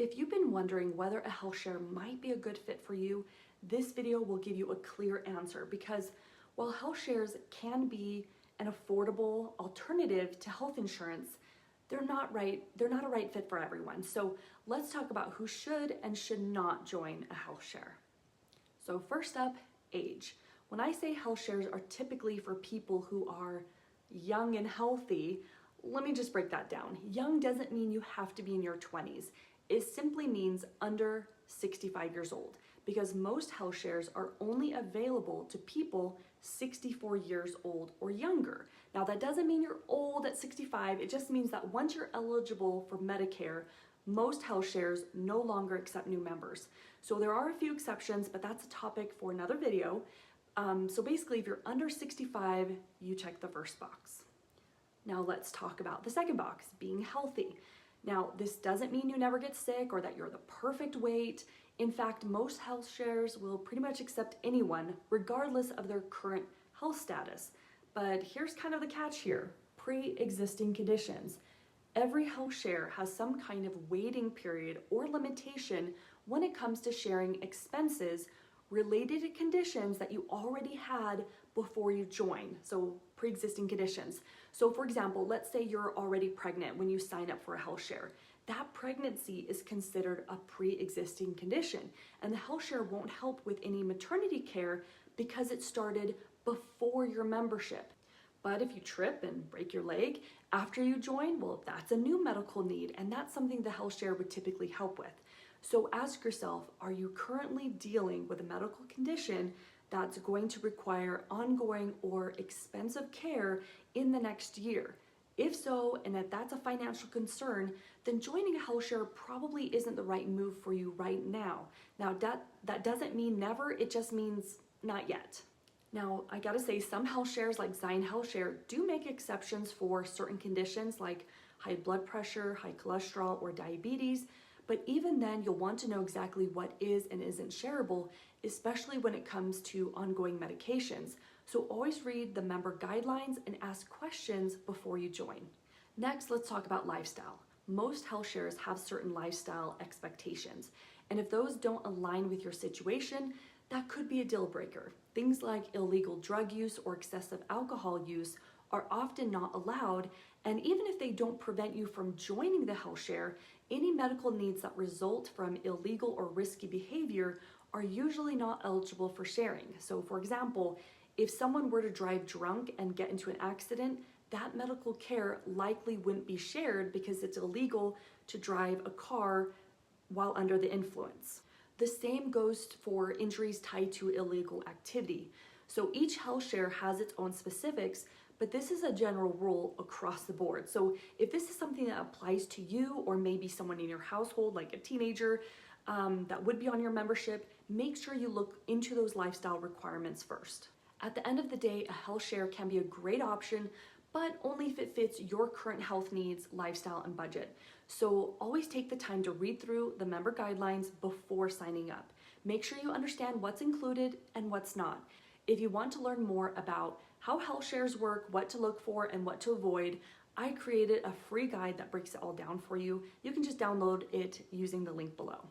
If you've been wondering whether a health share might be a good fit for you, this video will give you a clear answer because while health shares can be an affordable alternative to health insurance, they're not a right fit for everyone. So let's talk about who should and should not join a health share. So first up, age. When I say health shares are typically for people who are young and healthy, let me just break that down. Young doesn't mean you have to be in your 20s. It simply means under 65 years old because most health shares are only available to people 64 years old or younger. Now that doesn't mean you're old at 65, it just means that once you're eligible for Medicare, most health shares no longer accept new members. So there are a few exceptions, but that's a topic for another video. So basically, if you're under 65, you check the first box. Now let's talk about the second box, being healthy. Now, this doesn't mean you never get sick or that you're the perfect weight. In fact, most health shares will pretty much accept anyone, regardless of their current health status. But here's kind of the catch here, pre-existing conditions. Every health share has some kind of waiting period or limitation when it comes to sharing expenses related to conditions that you already had before you join, so pre-existing conditions. So for example, let's say you're already pregnant when you sign up for a health share. That pregnancy is considered a pre-existing condition, and the health share won't help with any maternity care because it started before your membership. But if you trip and break your leg after you join, well, that's a new medical need, and that's something the health share would typically help with. So ask yourself, are you currently dealing with a medical condition that's going to require ongoing or expensive care in the next year? If so, and if that's a financial concern, then joining a health share probably isn't the right move for you right now. Now, that doesn't mean never, it just means not yet. Now, I gotta say, some health shares like Zion Health Share do make exceptions for certain conditions like high blood pressure, high cholesterol, or diabetes. But even then, you'll want to know exactly what is and isn't shareable, especially when it comes to ongoing medications. So always read the member guidelines and ask questions before you join. Next, let's talk about lifestyle. Most health shares have certain lifestyle expectations, and if those don't align with your situation, that could be a deal breaker. Things like illegal drug use or excessive alcohol use are often not allowed, and even if they don't prevent you from joining the health share, any medical needs that result from illegal or risky behavior are usually not eligible for sharing. So for example, if someone were to drive drunk and get into an accident, that medical care likely wouldn't be shared because it's illegal to drive a car while under the influence. The same goes for injuries tied to illegal activity. So each health share has its own specifics, but this is a general rule across the board. So if this is something that applies to you or maybe someone in your household, like a teenager, that would be on your membership, make sure you look into those lifestyle requirements first. At the end of the day, a health share can be a great option, but only if it fits your current health needs, lifestyle, and budget. So always take the time to read through the member guidelines before signing up. Make sure you understand what's included and what's not. If you want to learn more about how health shares work, what to look for, and what to avoid, I created a free guide that breaks it all down for you. You can just download it using the link below.